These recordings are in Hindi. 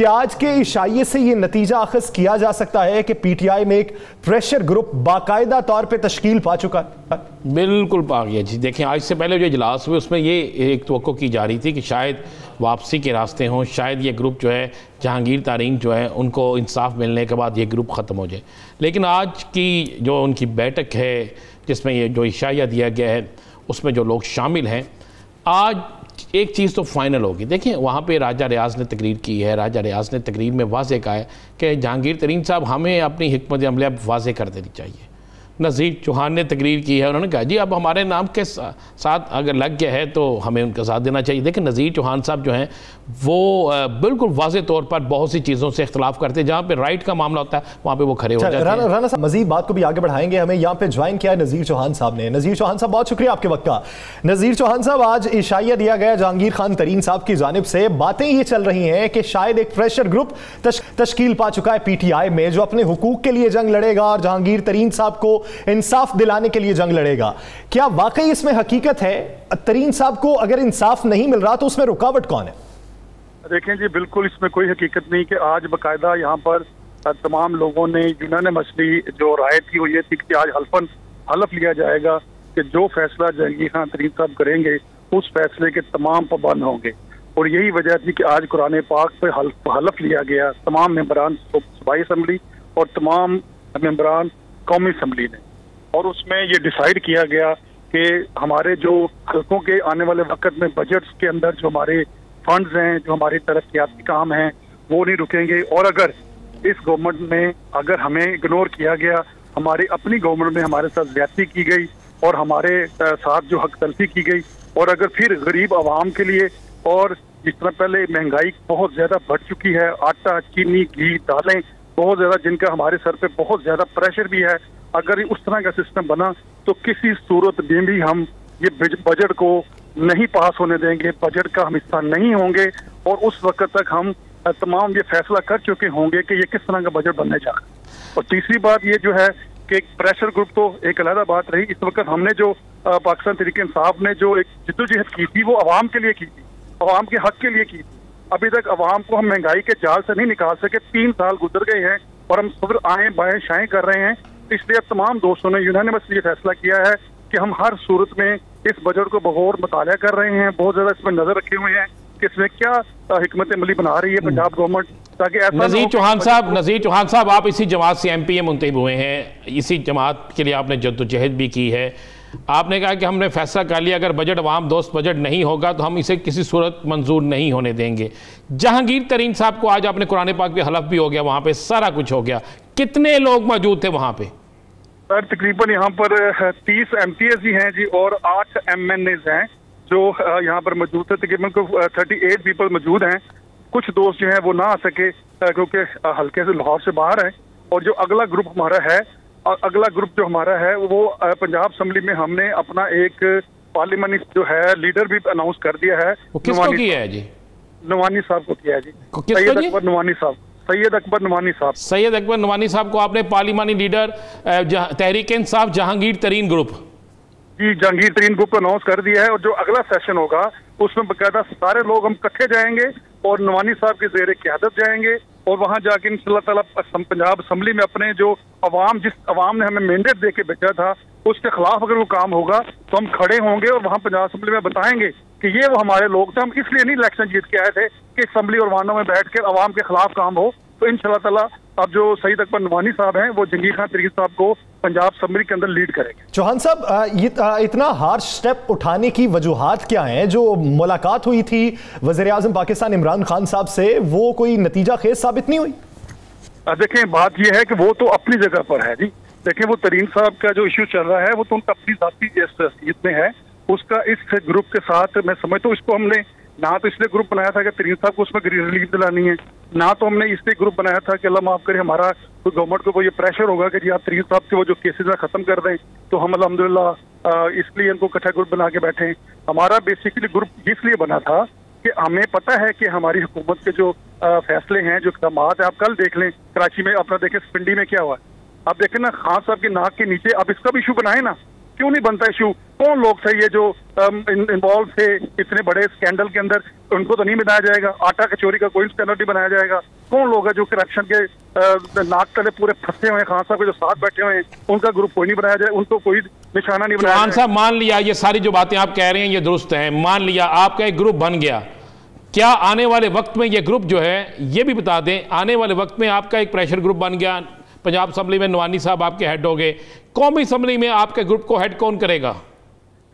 कि आज के इशाये से ये नतीजा अखज़ किया जा सकता है कि पीटीआई में एक प्रेशर ग्रुप बाकायदा तौर पे तश्कील पा चुका है? बिल्कुल पा गया जी। देखें, आज से पहले जो इजलास हुए उसमें ये एक तवक्को की जा रही थी कि शायद वापसी के रास्ते हों, शायद ये ग्रुप जो है जहांगीर तारीन जो है उनको इंसाफ मिलने के बाद ये ग्रुप ख़त्म हो जाए। लेकिन आज की जो उनकी बैठक है जिसमें ये जो इशाया दिया गया है उसमें जो लोग शामिल हैं, आज एक चीज़ तो फाइनल होगी। देखिए, वहाँ पे राजा रियाज ने तकरीर की है। राजा रियाज ने तकरीर में वाज़े कहा है कि जहांगीर तरीन साहब हमें अपनी हिकमत अमली अब वाज़े कर देनी चाहिए। नज़ीर चौहान ने तकरीर की है, उन्होंने कहा जी अब हमारे नाम के साथ अगर लग गया है तो हमें उनका साथ देना चाहिए। देखिए, नज़ीर चौहान साहब जो हैं वो बिल्कुल वाज़े तौर पर बहुत सी चीज़ों से इख्तलाफ करते हैं। जहाँ पे राइट का मामला होता है वहाँ पे वो खड़े हो जाते हैं। राना साहब मजीद बात को भी आगे बढ़ाएंगे। हमें यहाँ पे ज्वाइन किया है नज़ीर चौहान साहब ने। नज़ीर चौहान साहब, बहुत शुक्रिया आपके वक्त का। नज़ीर चौहान साहब, आज इशाया दिया गया जहांगीर खान तरीन साहब की जानिब से, बातें ये चल रही हैं कि शायद एक प्रेशर ग्रुप तश्कील पा चुका है पीटीआई में जो अपने हुकूक के लिए जंग लड़ेगा और जहांगीर तरीन साहब को इंसाफ दिलाने के लिए जंग लड़ेगा। क्या वाकई इसमें हकीकत है? तरीन साहब को अगर इंसाफ नहीं मिल रहा तो उसमें रुकावट कौन है? देखें जी, बिल्कुल इसमें कोई हकीकत नहीं कि आज बाकायदा यहाँ पर तमाम लोगों ने यूनानिमसली जो राय थी वो ये थी कि आज हलफ लिया जाएगा कि जो फैसला जहांगीर खान तरीन साहब करेंगे उस फैसले के तमाम पाबंद होंगे। और यही वजह थी कि आज कुरान पाक पे हलफ लिया गया तमाम मेंबरान सूबाई असम्बली और तमाम मेंबरान कौमी असम्बली ने। और उसमें ये डिसाइड किया गया कि हमारे जो हल्कों के आने वाले वक्त में बजट्स के अंदर जो हमारे फंड्स हैं, जो हमारे तरक्याती काम हैं, वो नहीं रुकेंगे। और अगर इस गवर्नमेंट में अगर हमें इग्नोर किया गया, हमारी अपनी गवर्नमेंट में हमारे साथ ज्यादती की गई और हमारे साथ जो हक तलफी की गई, और अगर फिर गरीब आवाम के लिए, और जिस तरह पहले महंगाई बहुत ज्यादा बढ़ चुकी है, आटा, चीनी, घी, दालें बहुत ज्यादा, जिनका हमारे सर पे बहुत ज्यादा प्रेशर भी है, अगर उस तरह का सिस्टम बना तो किसी सूरत में भी हम ये बजट को नहीं पास होने देंगे, बजट का हम हिस्सा नहीं होंगे। और उस वक्त तक हम तमाम ये फैसला कर चुके होंगे कि ये किस तरह का बजट बनने जा रहा है। और तीसरी बात ये जो है कि प्रेशर ग्रुप तो एक अलग बात रही। इस वक्त हमने जो पाकिस्तान तहरीक इंसाफ ने जो एक जिद्दोजहद की थी वो अवाम के लिए की थी, अवाम के हक के लिए की थी। अभी तक अवाम को हम महंगाई के जाल से नहीं निकाल सके। 3 साल गुजर गए हैं और हम सब्र आए बाएं शाएं कर रहे हैं। इसलिए तमाम दोस्तों ने यूनानिमसली ये फैसला किया है कि हम हर सूरत में इस बजट को बगौर मुताला कर रहे हैं, बहुत ज्यादा इसमें नजर रखे हुए हैं कि इसमें क्या हिकमत अमली बना रही है पंजाब गवर्नमेंट, ताकि ऐसा नज़ीर चौहान साहब, आप इसी जमात से MPA मुंतखब हुए हैं, इसी जमात के लिए आपने जद्दोजहद भी की है। आपने कहा कि हमने फैसला कर लिया अगर बजट अवाम दोस्त बजट नहीं होगा तो हम इसे किसी सूरत मंजूर नहीं होने देंगे। जहांगीर तरीन साहब को आज आपने कुरान पाक पे हलफ भी हो गया, वहां पे सारा कुछ हो गया, कितने लोग मौजूद थे वहां पे? सर तकरीबन यहाँ पर 30 MPAs ही हैं जी और 8 MNAs हैं जो यहाँ पर मौजूद थे। तकरीबन 38 पीपल मौजूद हैं। कुछ दोस्त जो हैं वो ना आ सके क्योंकि हल्के से लाहौर से बाहर है। और जो अगला ग्रुप हमारा है, अगला ग्रुप जो हमारा है वो पंजाब असम्बली में हमने अपना एक पार्लियामेंट जो है लीडर भी अनाउंस कर दिया है। किसको किया है जी? नवानी साहब को किया है जी, सैयद अकबर नवानी साहब। सैयद अकबर नवानी साहब को आपने पार्लियामानी लीडर तहरीक इंसाफ जहांगीर तरीन ग्रुप जी, जहांगीर तरीन ग्रुप को अनाउंस कर दिया है। और जो अगला सेशन होगा उसमें बकायदा सारे लोग हम इकट्ठे जाएंगे और नवानी साहब के ज़ेरे क़यादत जाएंगे और वहां जाके इंशाअल्लाह ताला पंजाब असम्बली में अपने जो जिस अवाम ने हमें मैंडेट दे के भेजा था उसके खिलाफ अगर वो काम होगा तो हम खड़े होंगे और वहां पंजाब असम्बली में बताएंगे कि ये वो हमारे लोग थे, हम इसलिए नहीं इलेक्शन जीत के आए थे कि असम्बली और वानों में बैठ कर अवाम के खिलाफ काम हो। तो इंशाअल्लाह ताला अब जो सैयद अकबर नवानी साहब हैं वो जहांगीर खान तरीन साहब को पंजाब असम्बली के अंदर लीड करेंगे। चौहान साहब, इतना हार्श स्टेप उठाने की वजूहात क्या हैं? जो मुलाकात हुई थी वज़ीर आज़म पाकिस्तान इमरान खान साहब से, वो कोई नतीजा खेज साबित नहीं हुई? देखें, बात यह है कि वो तो अपनी जगह पर है जी। देखें, वो तरीन साहब का जो इश्यू चल रहा है वो तो उनका अपनी जाती हैसियत में है। उसका इस ग्रुप के साथ मैं समझता हूँ, इसको हमने ना तो इसलिए ग्रुप बनाया था कि तरीन साहब को उसमें रिलीफ दिलानी है, ना तो हमने इसलिए ग्रुप बनाया था कि अल्लाह माफ करे हमारा तो गवर्नमेंट को वो ये प्रेशर होगा कि जी आप तरीन साहब के वो जो केसेस है खत्म कर दें। तो हम अल्हम्दुलिल्लाह इसलिए इनको इकट्ठा ग्रुप बना के बैठे। हमारा बेसिकली ग्रुप इसलिए बना था कि हमें पता है कि हमारी हुकूमत के जो फैसले हैं, जो इक़दाम है, आप कल देख लें कराची में, अपना देखें पिंडी में क्या हुआ। आप देखें ना, खान साहब के नाक के नीचे अब इसका भी इशू बनाए ना क्यों नहीं बनता इशू? कौन लोग थे ये जो इन्वॉल्व थे इतने बड़े स्कैंडल के अंदर? उनको तो नहीं बनाया जाएगा। आटा कचौरी का कोई स्कैंडल नहीं बनाया जाएगा। कौन लोग है जो करप्शन के नाक तले पूरे फंसे हुए हैं? खान साहब के जो साथ बैठे हुए हैं उनका ग्रुप कोई नहीं बनाया जाए, उनको कोई निशाना नहीं बनाया। चौहान साहब, मान लिया ये सारी जो बातें आप कह रहे हैं ये दुरुस्त हैं, मान लिया आपका एक ग्रुप बन गया, क्या आने वाले वक्त में ये ग्रुप जो है, ये भी बता दें, आने वाले वक्त में आपका एक प्रेशर ग्रुप बन गया, पंजाब असम्बली में नवानी साहब आपके हेड हो गए, कौमी असम्बली में आपके ग्रुप को हेड कौन करेगा?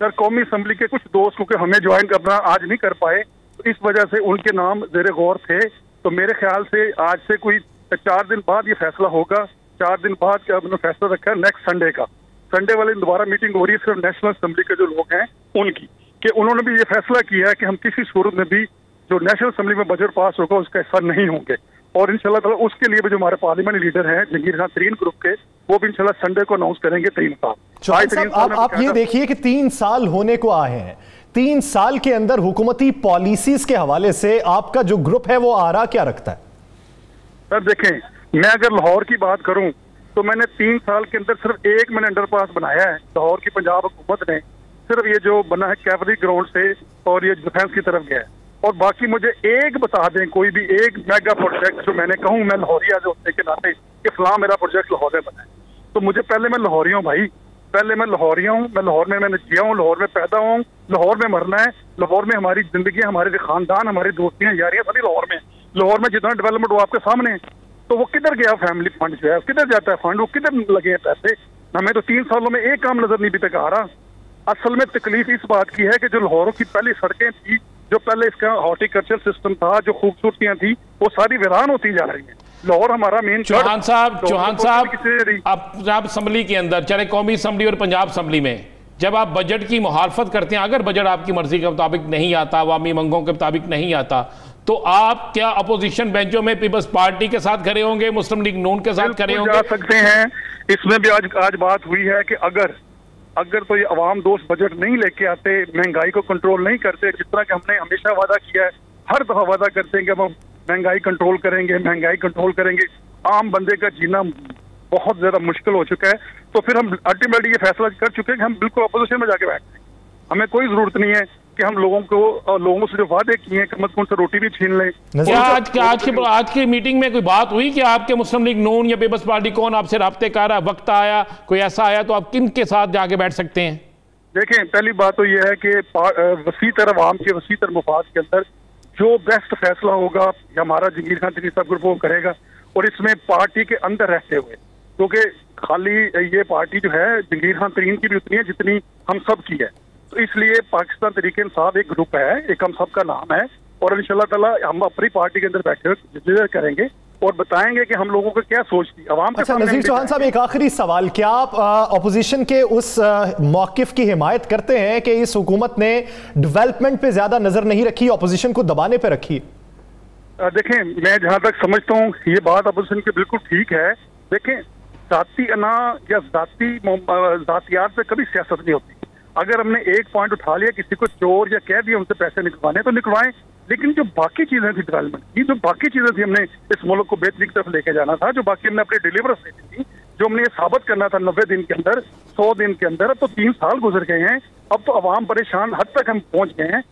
सर, कौमी असम्बली के कुछ दोस्त क्योंकि हमें ज्वाइन करना आज नहीं कर पाए, तो इस वजह से उनके नाम ज़ेरे गौर थे। तो मेरे ख्याल से आज से कोई 4 दिन बाद ये फैसला होगा। 4 दिन बाद क्या उन्होंने फैसला रखा है नेक्स्ट संडे का। संडे वाले दोबारा मीटिंग हो रही है सिर्फ नेशनल असम्बली के जो लोग हैं उनकी, कि उन्होंने भी ये फैसला किया है कि हम किसी सूरत में भी जो नेशनल असम्बली में बजट पास होगा उसका हिस्सा नहीं होंगे। और इंशाल्लाह ताला उसके लिए भी जो हमारे पार्लियामेंट लीडर हैं जहांगीर खान तरीन ग्रुप के, वो भी इंशाल्लाह संडे को अनाउंस करेंगे। 3 साल चौहान साहब, आप ये देखिए कि 3 साल होने को आए हैं। 3 साल के अंदर हुकूमती पॉलिसीज के हवाले से आपका जो ग्रुप है वो आरा क्या रखता है? सर देखें, मैं अगर लाहौर की बात करूं तो मैंने 3 साल के अंदर सिर्फ एक मैंने अंडरपास बनाया है लाहौर की पंजाब हुकूमत ने, सिर्फ ये जो बना है कैवरी ग्राउंड से और ये डिफेंस की तरफ गया है। और बाकी मुझे एक बता दें कोई भी एक मेगा प्रोजेक्ट जो मैंने कहूँ, मैं लाहौरिया जो होने के नाते कि फलां मेरा प्रोजेक्ट लाहौर में बना है, तो मुझे पहले मैं लाहौरिया हूँ भाई, पहले मैं लाहौरिया हूँ, मैं लाहौर में मैंने जिया हूँ, लाहौर में पैदा हूँ, लाहौर में मरना है, लाहौर में हमारी जिंदगी, हमारे खानदान, हमारी दोस्तियां, यारियां सारी लाहौर में। लाहौर में जितना डेवलपमेंट हो आपके सामने, तो वो किधर गया फैमिली फंड जो है, किधर जाता है फंड, वो किधर लगे हैं पैसे? हमें तो 3 सालों में एक काम नजर नहीं भी तक आ रहा। असल में तकलीफ इस बात की है कि जो लाहौर की पहली सड़कें थी, जो पहले इसका हॉर्टिकल्चर सिस्टम था, जो खूबसूरतियां थी, वो सारी वीरान होती जा रही हैं। लाहौर हमारा मेन। चौहान साहब, पंजाब असम्बली के अंदर, चाहे कौमी असम्बली और पंजाब असम्बली में, जब आप बजट की मुखालफत करते हैं, अगर बजट आपकी मर्जी के मुताबिक नहीं आता, अवामी मांगों के मुताबिक नहीं आता, तो आप क्या अपोजिशन बेंचों में पीपल्स पार्टी के साथ खड़े होंगे, मुस्लिम लीग नून के साथ खड़े होंगे? जा सकते हैं। इसमें भी आज बात हुई है कि अगर तो ये अवाम दोस्त बजट नहीं लेके आते, महंगाई को कंट्रोल नहीं करते, जिस तरह कि हमने हमेशा वादा किया है, हर दफा वादा करते हैं कि हम महंगाई कंट्रोल करेंगे, आम बंदे का जीना बहुत ज्यादा मुश्किल हो चुका है, तो फिर हम अल्टीमेटली ये फैसला कर चुके हैं कि हम बिल्कुल अपोजिशन में जाके बैठते हैं। हमें कोई जरूरत नहीं है कि हम लोगों से जो वादे किए हैं कम से कम उनसे रोटी भी छीन लें। आज की मीटिंग में कोई बात हुई कि आपके मुस्लिम लीग नून या पीपल्स पार्टी कौन आपसे राब्ते कर रहा है? वक्त आया, कोई ऐसा आया तो आप किन के साथ जाके बैठ सकते हैं? देखें, पहली बात तो यह है कि वसीतर अवाम के वसीतर मुफाद के अंदर जो बेस्ट फैसला होगा हमारा जहांगीर खान तरीन साहब ग्रुप वो करेगा, और इसमें पार्टी के अंदर रहते हुए, क्योंकि खाली ये पार्टी जो है जहांगीर खान तरीन की भी उतनी है जितनी हम सब की है, तो इसलिए पाकिस्तान तहरीक इंसाफ एक ग्रुप है, एक हम सब का नाम है, और इंशाल्लाह ताला हम अपनी पार्टी के अंदर बैठे हुए करेंगे और बताएंगे कि हम लोगों को क्या सोच थी अवाम के सामने। नज़ीर चौहान साहब, एक आखिरी सवाल, क्या आप अपोजिशन के उस मौकिफ की हिमायत करते हैं कि इस हुकूमत ने डेवलपमेंट पे ज्यादा नजर नहीं रखी, अपोजिशन को दबाने पे रखी? देखें, मैं जहां तक समझता हूँ ये बात अपोजिशन की बिल्कुल ठीक है। देखें, जाती अना या जातियात पे कभी सियासत नहीं होती। अगर हमने एक पॉइंट उठा लिया, किसी को चोर या कह दिया उनसे पैसे निकलवाने तो निकलवाएं, लेकिन जो बाकी चीजें थी डेवलपमेंट की, जो बाकी चीजें थी, हमने इस मुल्क को बेहतरी की तरफ लेके जाना था, जो बाकी हमने अपनी डिलीवरेंस देनी थी, जो हमने ये साबित करना था 90 दिन के अंदर, 100 दिन के अंदर, अब तो 3 साल गुजर गए हैं, अब तो अवाम परेशान हद तक हम पहुंच गए हैं